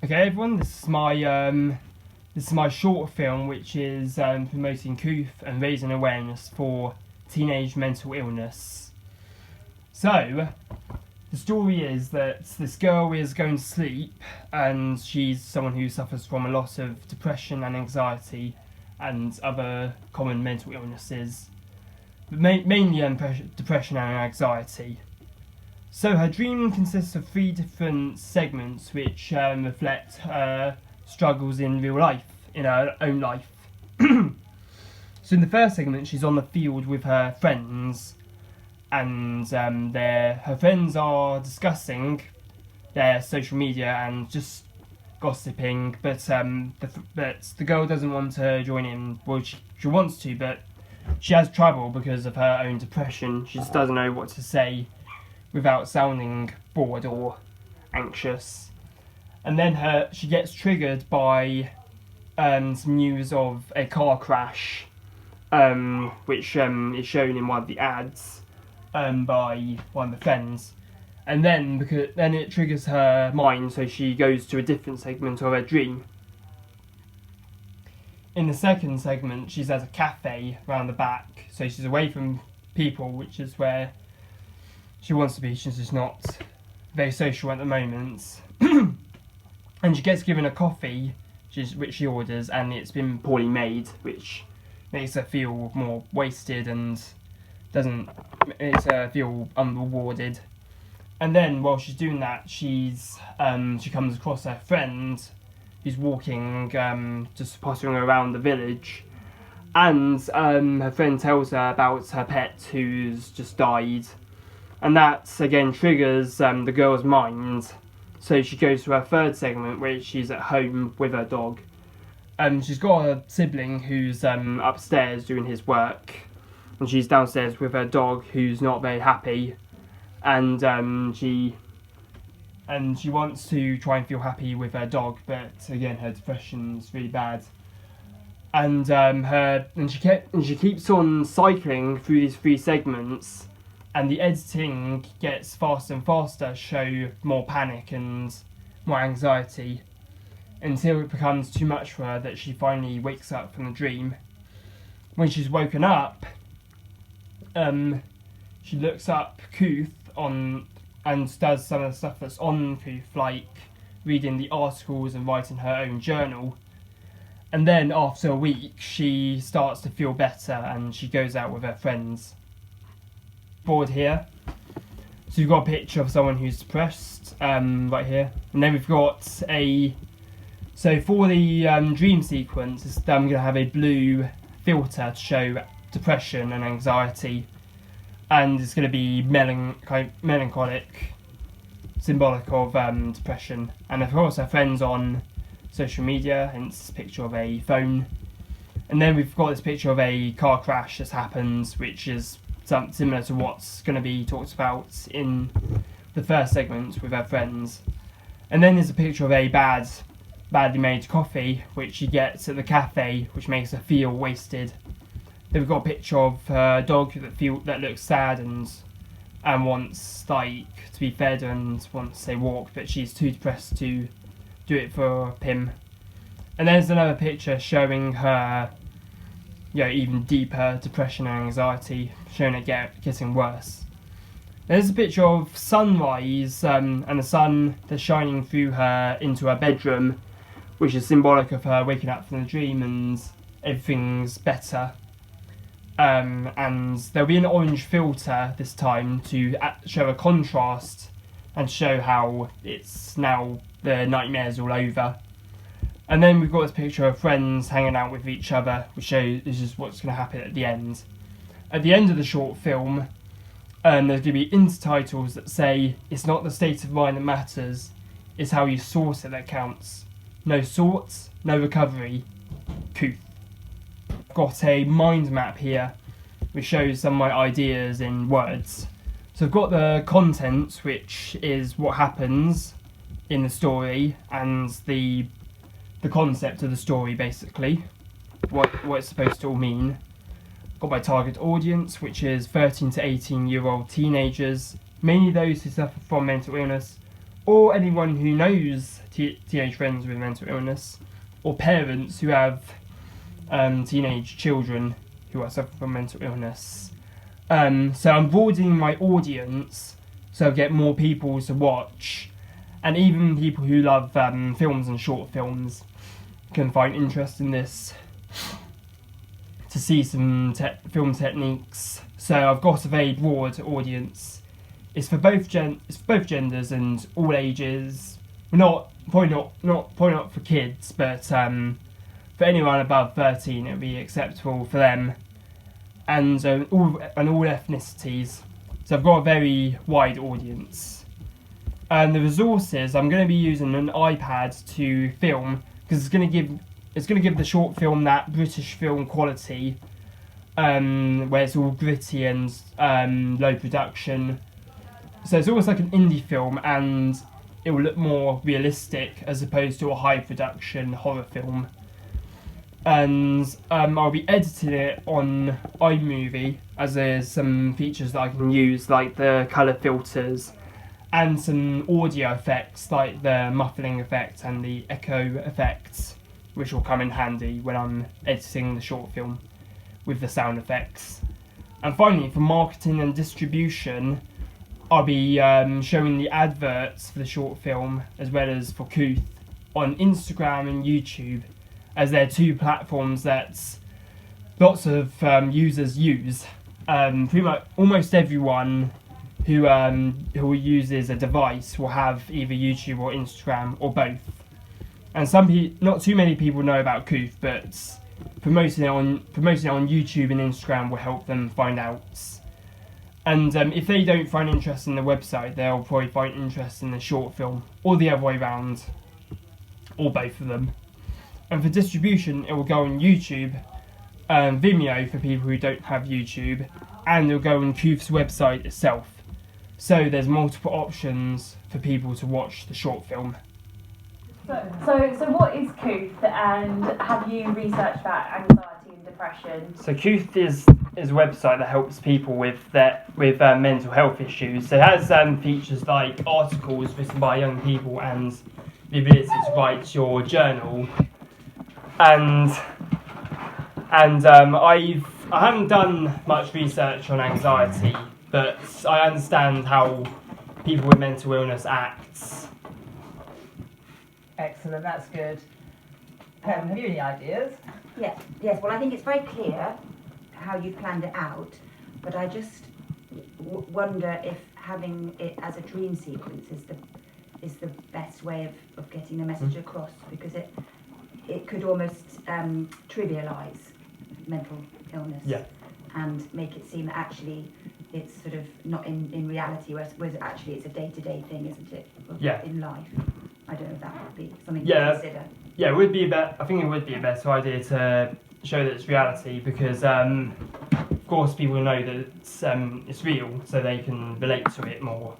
Okay, everyone, this is my short film, which is promoting Kooth and raising awareness for teenage mental illness. So, the story is that this girl is going to sleep, and she's someone who suffers from a lot of depression and anxiety and other common mental illnesses, but mainly depression and anxiety. So her dream consists of 3 different segments which reflect her struggles in real life, in her own life. So in the first segment, she's on the field with her friends, and her friends are discussing their social media and just gossiping, but the girl doesn't want to join in. Well, she wants to, but she has trouble because of her own depression. She just doesn't know what to say without sounding bored or anxious. And then she gets triggered by some news of a car crash, which is shown in one of the ads by one of the friends. And then it triggers her mind, so she goes to a different segment of her dream. In the second segment, she's at a cafe around the back, so she's away from people, which is where she wants to be. She's just not very social at the moment. And she gets given a coffee, which she orders, and it's been poorly made, which makes her feel more wasted and makes her feel unrewarded. And then while she's doing that, she comes across her friend who's walking, just pottering around the village. And her friend tells her about her pet who's just died. And that, again, triggers the girl's mind. So she goes to her third segment, where she's at home with her dog. She's got a sibling who's upstairs doing his work. And she's downstairs with her dog, who's not very happy. And she wants to try and feel happy with her dog, but again, her depression's really bad. And she keeps on cycling through these 3 segments. And the editing gets faster and faster to show more panic and more anxiety, until it becomes too much for her that she finally wakes up from the dream. When she's woken up, she looks up Kooth and does some of the stuff that's on Kooth, like reading the articles and writing her own journal. And then after a week, she starts to feel better and she goes out with her friends. Board here. So you've got a picture of someone who's depressed, right here. And then we've got so for the dream sequence, I'm going to have a blue filter to show depression and anxiety. And it's going to be melancholic, symbolic of depression. And of course her friend's on social media, hence this picture of a phone. And then we've got this picture of a car crash that's happened, which is similar to what's going to be talked about in the first segment with her friends. And then there's a picture of a badly made coffee, which she gets at the cafe, which makes her feel wasted. Then we've got a picture of her dog that looks sad and wants to be fed and wants a walk, but she's too depressed to do it for him. And there's another picture showing her even deeper depression and anxiety, showing it getting worse. There's a picture of sunrise and the sun that's shining through her into her bedroom, which is symbolic of her waking up from the dream and everything's better. And there'll be an orange filter this time to show a contrast and show how it's now the nightmare's all over. And then we've got this picture of friends hanging out with each other, which shows this is what's going to happen at the end. At the end of the short film, there's going to be intertitles that say, "It's not the state of mind that matters, it's how you sort it that counts. No sorts, no recovery. Kooth." I've got a mind map here, which shows some of my ideas in words. So I've got the content, which is what happens in the story, and the concept of the story, basically, what it's supposed to all mean. Got my target audience, which is 13 to 18-year-old teenagers, mainly those who suffer from mental illness, or anyone who knows teenage friends with mental illness, or parents who have teenage children who are suffering from mental illness. So I'm broadening my audience so I get more people to watch, and even people who love films and short films can find interest in this to see some film techniques. So I've got a very broad audience. It's for both genders and all ages. Probably not for kids, but for anyone above 13, it would be acceptable for them, and all ethnicities. So I've got a very wide audience. And the resources, I'm going to be using an iPad to film, because it's going to give the short film that British film quality, where it's all gritty and low production. So it's almost like an indie film, and it will look more realistic as opposed to a high production horror film. And I'll be editing it on iMovie, as there's some features that I can use, like the colour filters and some audio effects like the muffling effect and the echo effects, which will come in handy when I'm editing the short film with the sound effects. And finally, for marketing and distribution, I'll be showing the adverts for the short film as well as for Kooth on Instagram and YouTube, as they're two platforms that lots of users use. Pretty much almost everyone who uses a device will have either YouTube or Instagram or both. And not too many people know about Kooth, but promoting it on YouTube and Instagram will help them find out. And if they don't find interest in the website, they'll probably find interest in the short film, or the other way around, or both of them. And for distribution, it will go on YouTube, Vimeo for people who don't have YouTube, and it'll go on Kooth's website itself. So there's multiple options for people to watch the short film. So what is Kooth, and have you researched about anxiety and depression? So Kooth is a website that helps people with mental health issues. So it has features like articles written by young people and the ability to write your journal. And I haven't done much research on anxiety, but I understand how people with mental illness act. Excellent, that's good. Have you any ideas? Yes. Well, I think it's very clear how you've planned it out, but I just wonder if having it as a dream sequence is the best way of getting the message across, because it could almost trivialise mental illness and make it seem that actually it's sort of not in reality, whereas actually it's a day-to-day thing, isn't it? In life. I don't know if that would be something to consider. Yeah, it would be I think it would be a better idea to show that it's reality, because of course people know that it's real, so they can relate to it more.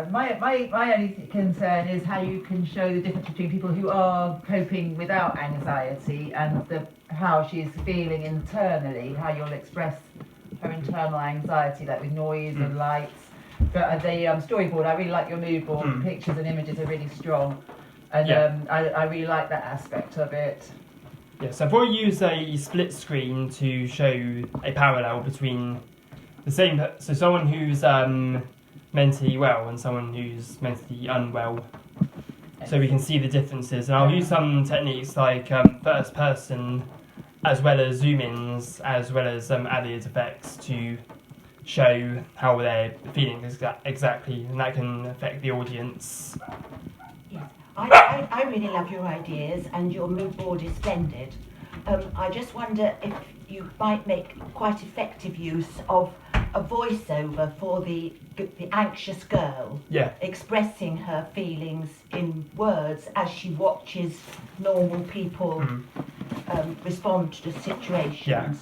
My only concern is how you can show the difference between people who are coping without anxiety and how she's feeling internally, how you'll express her internal anxiety, like with noise and lights. But the storyboard, I really like your mood board. The pictures and images are really strong, and I really like that aspect of it. Yeah, so I've probably used a split screen to show a parallel between so someone who's mentally well and someone who's mentally unwell, so we can see the differences. And I'll use some techniques like first person, as well as zoom-ins, as well as added effects to show how they're feeling exactly, and that can affect the audience. Yes, I really love your ideas, and your mood board is splendid. I just wonder if you might make quite effective use of a voiceover for the anxious girl, expressing her feelings in words as she watches normal people respond to situations. Yeah.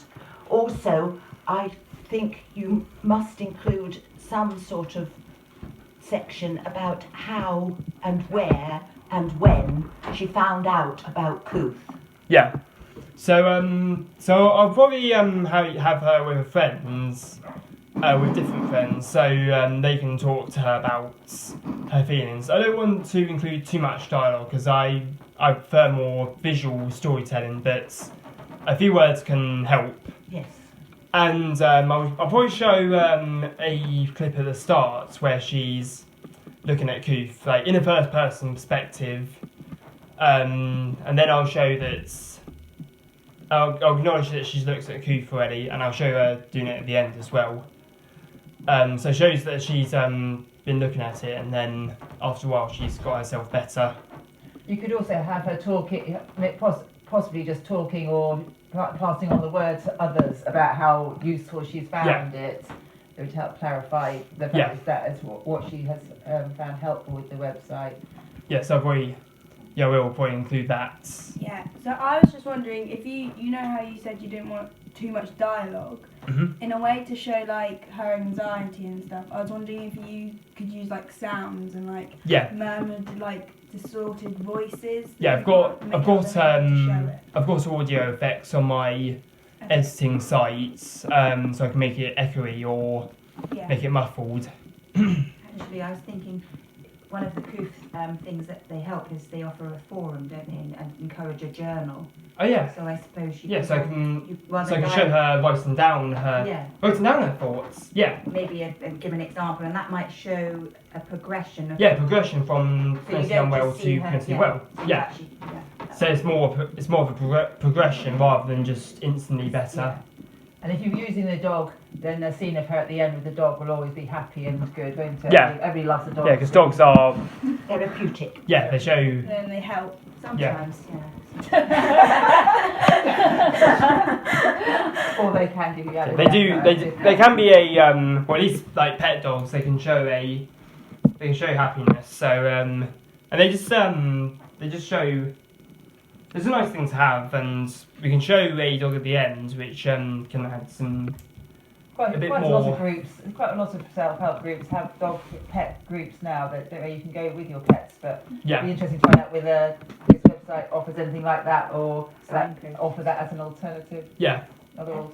Also, I think you must include some sort of section about how and where and when she found out about Kooth. Yeah. So I'll probably have her with her friends, with different friends, so they can talk to her about her feelings. I don't want to include too much dialogue because I prefer more visual storytelling, but a few words can help. Yes. And I'll probably show a clip at the start where she's looking at Kooth, like in a first person perspective, and then I'll show that. I'll acknowledge that she's looked at Kooth already, and I'll show her doing it at the end as well. So it shows that she's been looking at it, and then after a while she's got herself better. You could also have her talking, possibly just talking or passing on the word to others about how useful she's found it. It would help clarify the fact that as what she has found helpful with the website. Yes, we'll probably include that. Yeah, so I was just wondering if you know how you said you didn't want too much dialogue, in a way to show like her anxiety and stuff. I was wondering if you could use like sounds and like murmured like distorted voices. Yeah, I've got audio effects on my editing sites, so I can make it echoey or make it muffled. Actually, I was thinking one of the Kooth things that they help is they offer a forum, don't they, and encourage a journal. Oh yeah. So I suppose you. Yeah, could so I can show her writing down her thoughts. Yeah. Maybe give an example, and that might show a progression. Progression from clinically unwell to clinically well. Yeah. So it's more of a progression rather than just instantly better. Yeah. And if you're using the dog, then the scene of her at the end with the dog will always be happy and good, won't it? Yeah. Everybody loves a dog. Yeah, because dogs are therapeutic. Yeah, they show. Then they help. Sometimes, Or they can give you. They do. They can be a well, at least like pet dogs. They can show happiness. So and they just show. It's a nice thing to have, and we can show a dog at the end, which can add some. Quite a lot of groups, quite a lot of self-help groups have dog pet groups now that where you can go with your pets. But it'd be interesting to find out whether this website offers anything like that, or offer that as an alternative. Yeah.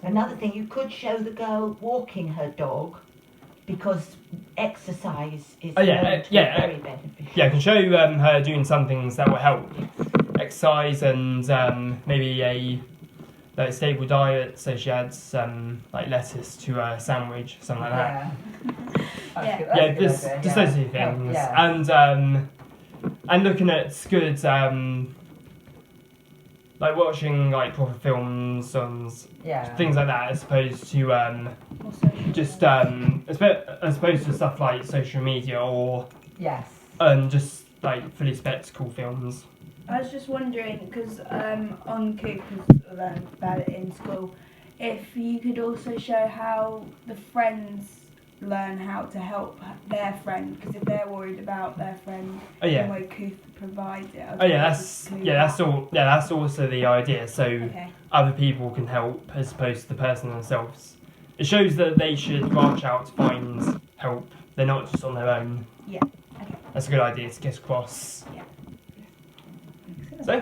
Another thing, you could show the girl walking her dog, because exercise is very beneficial. Yeah, I can show her doing some things that will help. Exercise and maybe a stable diet, so she adds like lettuce to a sandwich, something like that. Just those two things, and looking at good like watching like proper films and things like that, as opposed to just as opposed to stuff like social media or just like fully spectacle films. I was just wondering, because on Kooth, because I learned about it in school, if you could also show how the friends learn how to help their friend, because if they're worried about their friend, the way Kooth provides it. That's also the idea. So other people can help as opposed to the person themselves. It shows that they should branch out to find help. They're not just on their own. Yeah. Okay. That's a good idea to get across. Yeah. So,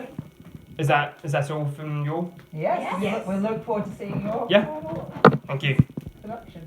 is that all from you all? Yes. We'll look forward to seeing your Thank you. production.